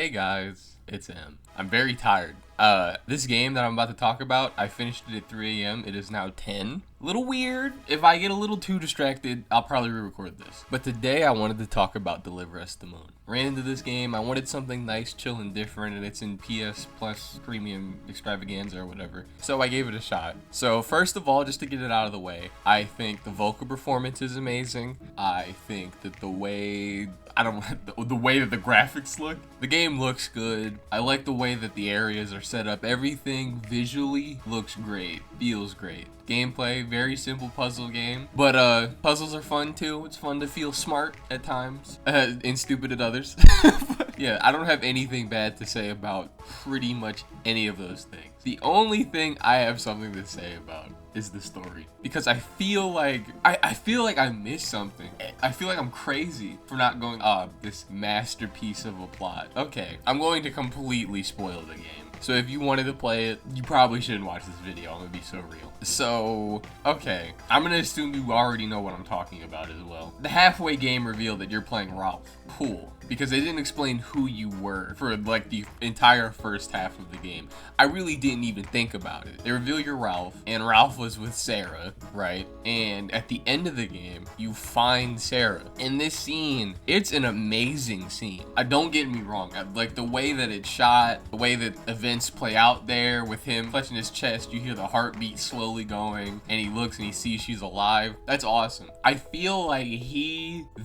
Hey guys, it's M. I'm very tired. This game that I'm about to talk about, I finished it at 3 a.m. It is now 10. Little weird. If I get a little too distracted, I'll probably re-record this. But today I wanted to talk about Deliver Us the Moon. Ran into this game, I wanted something nice, chill, and different, and it's in PS Plus Premium Extravaganza or whatever. So I gave it a shot. So first of all, just to get it out of the way, I think the vocal performance is amazing. I think that the way that the graphics look, the game looks good. I like the way that the areas are set up. Everything visually looks great, feels great. Gameplay, very simple puzzle game, but puzzles are fun too. It's fun to feel smart at times and stupid at others. Yeah, I don't have anything bad to say about pretty much any of those things. The only thing I have something to say about is the story, because I feel like I missed something. I feel like I'm crazy for not going, this masterpiece of a plot. Okay, I'm going to completely spoil the game. So if you wanted to play it, you probably shouldn't watch this video. I'm gonna be so real. So, okay, I'm gonna assume you already know what I'm talking about as well. The halfway game revealed that you're playing Ralph. Cool. Because they didn't explain who you were for like the entire first half of the game. I really didn't even think about it. They reveal you're Ralph, and Ralph was with Sarah, right? And at the end of the game, you find Sarah. In this scene, it's an amazing scene. Don't get me wrong. Like the way that it's shot, the way that events play out there with him clutching his chest, you hear the heartbeat slowly going, and he looks and he sees she's alive. That's awesome. I feel like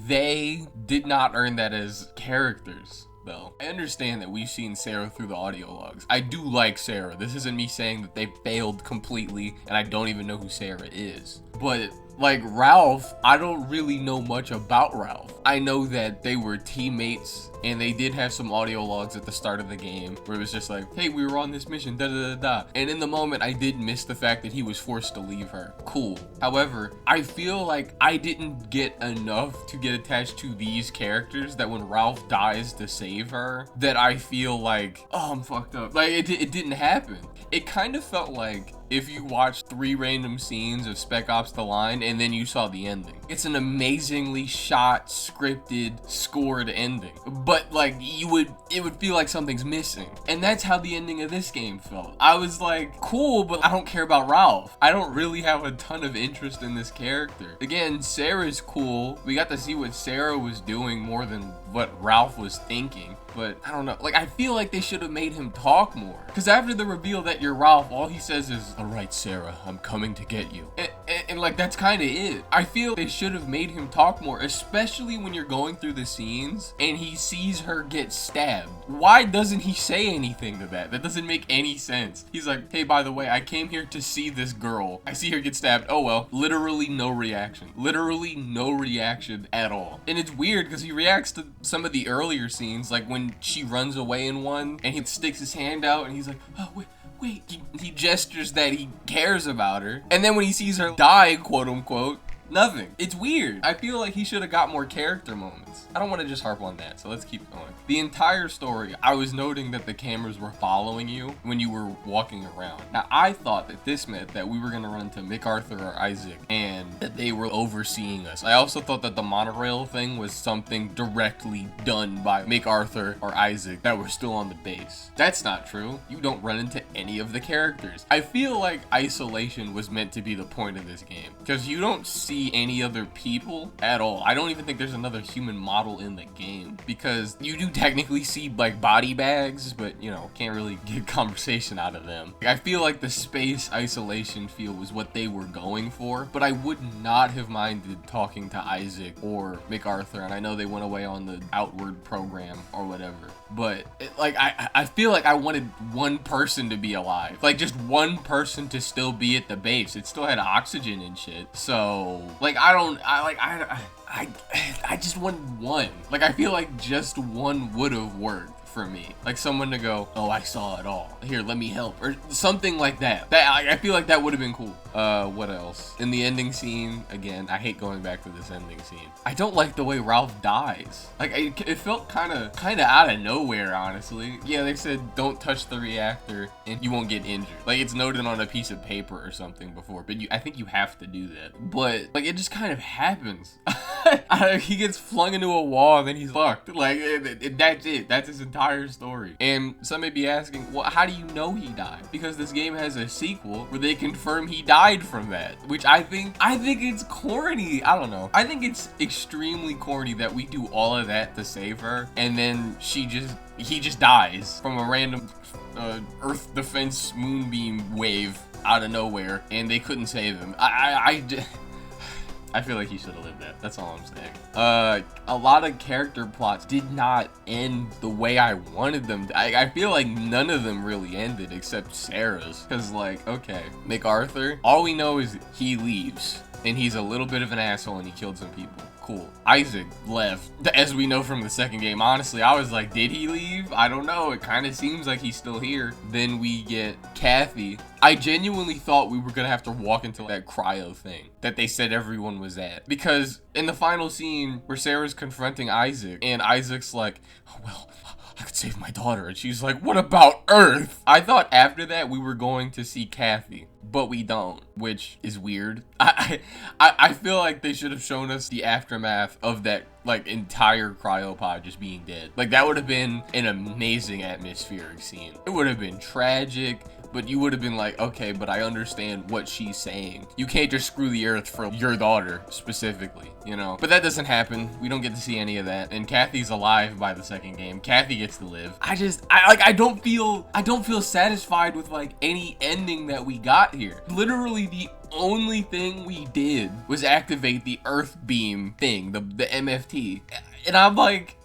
they did not earn that as characters though. I understand that we've seen Sarah through the audio logs. I do like Sarah. This isn't me saying that they failed completely and I don't even know who Sarah is. But like Ralph, I don't really know much about Ralph. I know that they were teammates and they did have some audio logs at the start of the game where it was just like, hey, we were on this mission, da da da da. And in the moment, I did miss the fact that he was forced to leave her. Cool. However, I feel like I didn't get enough to get attached to these characters that when Ralph dies to save her, that I feel like, oh, I'm fucked up. Like it didn't happen. It kind of felt like if you watched 3 random scenes of Spec Ops: The Line and then you saw the ending. It's an amazingly shot, scripted, scored ending. But like it would feel like something's missing. And that's how the ending of this game felt. I was like, cool, but I don't care about Ralph. I don't really have a ton of interest in this character. Again, Sarah's cool. We got to see what Sarah was doing more than what Ralph was thinking. But I don't know, like I feel like they should have made him talk more. Because after the reveal that you're Ralph, all he says is, all right, Sarah, I'm coming to get you. And like that's kind of it. I feel they should have made him talk more, especially when you're going through the scenes and he sees her get stabbed. Why doesn't he say anything to that? That doesn't make any sense. He's like, hey, by the way, I came here to see this girl. I see her get stabbed. Oh well. Literally no reaction. Literally no reaction at all. And it's weird because he reacts to some of the earlier scenes, like when she runs away in one and he sticks his hand out and he's like, oh wait. He gestures that he cares about her. And then when he sees her die, quote unquote, nothing. It's weird. I feel like he should have got more character moments. I don't want to just harp on that, so let's keep going. The entire story, I was noting that the cameras were following you when you were walking around. Now, I thought that this meant that we were going to run into MacArthur or Isaac and that they were overseeing us. I also thought that the monorail thing was something directly done by MacArthur or Isaac that were still on the base. That's not true. You don't run into any of the characters. I feel like isolation was meant to be the point of this game because you don't see any other people at all. I don't even think there's another human model in the game because you do technically see like body bags, but you know, can't really get conversation out of them. I feel like the space isolation feel was what they were going for, but I would not have minded talking to Isaac or MacArthur, and I know they went away on the Outward program or whatever, but I feel like I wanted one person to be alive, like just one person to still be at the base. It still had oxygen and shit, so like I just wanted one. Like I feel like just one would have worked for me. Like someone to go, oh, I saw it all. Here, let me help. Or something like that. I feel like that would have been cool. What else? In the ending scene, again, I hate going back to this ending scene. I don't like the way Ralph dies. Like it felt kind of out of nowhere, honestly. Yeah, they said don't touch the reactor and you won't get injured. Like it's noted on a piece of paper or something before, but I think you have to do that. But like it just kind of happens. He gets flung into a wall and then he's fucked. Like, that's it. That's his entire story. And some may be asking, well, how do you know he died? Because this game has a sequel where they confirm he died from that, which I think it's corny. I don't know. I think it's extremely corny that we do all of that to save her, and then he just dies from a random Earth defense moonbeam wave out of nowhere, and they couldn't save him. I feel like he should have lived that. That's all I'm saying. A lot of character plots did not end the way I wanted them to. I feel like none of them really ended except Sarah's. Because, like, okay, MacArthur, all we know is he leaves. And he's a little bit of an asshole and he killed some people. Cool. Isaac left, as we know from the second game. Honestly, I was like, did he leave? I don't know. It kind of seems like he's still here. Then we get Kathy. I genuinely thought we were going to have to walk into that cryo thing that they said everyone was at. Because in the final scene where Sarah's confronting Isaac, and Isaac's like, oh, well, I could save my daughter. And she's like, what about Earth? I thought after that we were going to see Kathy, but we don't, which is weird. I feel like they should have shown us the aftermath of that, like, entire cryopod just being dead. Like, that would have been an amazing atmospheric scene. It would have been tragic, but you would have been like, okay, but I understand what she's saying. You can't just screw the Earth for your daughter specifically, you know? But that doesn't happen. We don't get to see any of that. And Kathy's alive by the second game. Kathy gets to live. I don't feel satisfied with, like, any ending that we got here. Literally the only thing we did was activate the Earth beam thing, the MFT. And I'm like,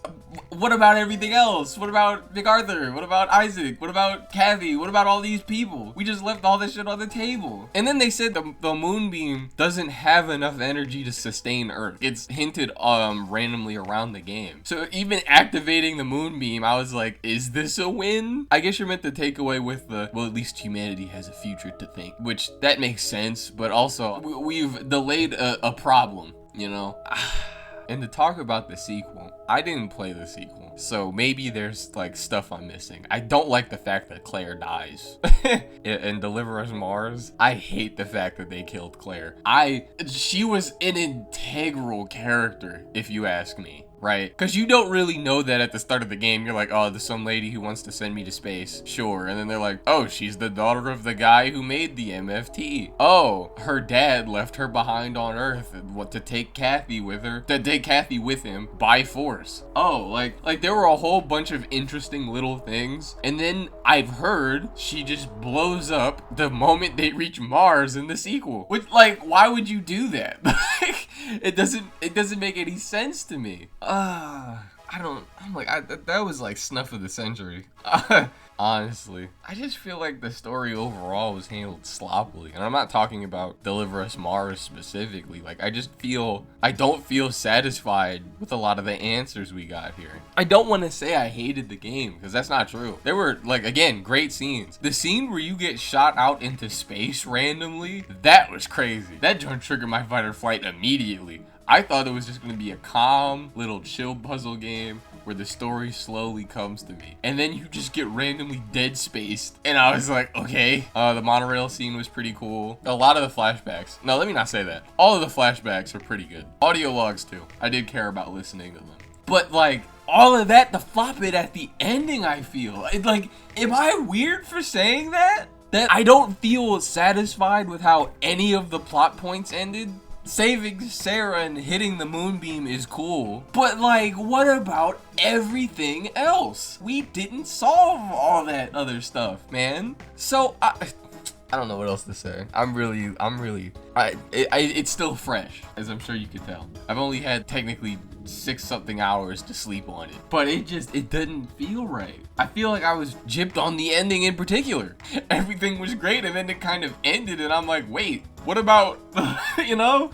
what about everything else? What about MacArthur? What about Isaac? What about Kathy? What about all these people? We just left all this shit on the table. And then they said the moonbeam doesn't have enough energy to sustain Earth. It's hinted randomly around the game. So even activating the moonbeam, I was like, is this a win? I guess you're meant to take away with the, well, at least humanity has a future to think, which that makes sense, but also we've delayed a problem, you know? And to talk about the sequel, I didn't play the sequel, so maybe there's, like, stuff I'm missing. I don't like the fact that Claire dies. In Deliver Us Mars, I hate the fact that they killed Claire. She was an integral character, if you ask me. Right? Because you don't really know that at the start of the game. You're like, oh, there's some lady who wants to send me to space. Sure. And then they're like, oh, she's the daughter of the guy who made the MFT. Oh, her dad left her behind on Earth and to take Kathy with her, to take Kathy with him by force. Oh, like there were a whole bunch of interesting little things. And then I've heard she just blows up the moment they reach Mars in the sequel. Which, like, why would you do that? It doesn't make any sense to me. That was like snuff of the century. Honestly, I just feel like the story overall was handled sloppily. And I'm not talking about Deliver Us Mars specifically. Like, I don't feel satisfied with a lot of the answers we got here. I don't want to say I hated the game, because that's not true. There were, like, again, great scenes. The scene where you get shot out into space randomly, that was crazy. That joint triggered my fight or flight immediately. I thought it was just going to be a calm, little chill puzzle game where the story slowly comes to me. And then you just get randomly dead spaced. And I was like, okay. The monorail scene was pretty cool. A lot of the flashbacks. No, let me not say that. All of the flashbacks are pretty good. Audio logs too. I did care about listening to them. But, like, all of that to flop it at the ending, I feel. Like, am I weird for saying that? That I don't feel satisfied with how any of the plot points ended? Saving Sarah and hitting the moonbeam is cool, but, like, what about everything else? We didn't solve all that other stuff, man. So I don't know what else to say. It's still fresh, as I'm sure you can tell. I've only had technically 6-something hours to sleep on it, but it didn't feel right. I feel like I was gypped on the ending in particular. Everything was great, and then it kind of ended, and I'm like, wait, what about, you know?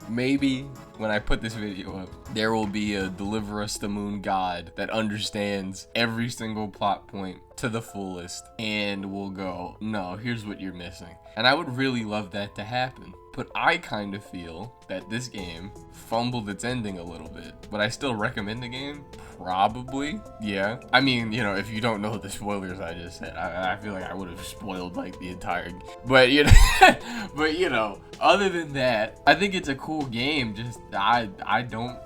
Maybe when I put this video up, there will be a Deliver Us the Moon God that understands every single plot point to the fullest and will go, no, here's what you're missing. And I would really love that to happen. But I kind of feel that this game fumbled its ending a little bit. But I still recommend the game? Probably. Yeah. I mean, you know, if you don't know the spoilers I just said, I feel like I would have spoiled like the entire... But, you know, other than that, I think it's a cool game. Just, I don't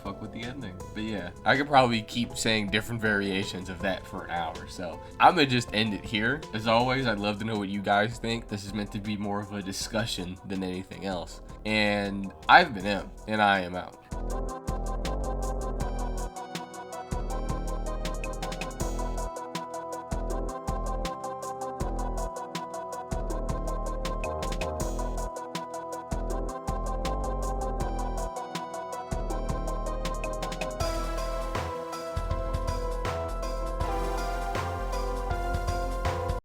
fuck with the ending. But yeah, I could probably keep saying different variations of that for an hour. So I'm gonna just end it here. As always, I'd love to know what you guys think. This is meant to be more of a discussion than anything else. And I've been M, and I am out.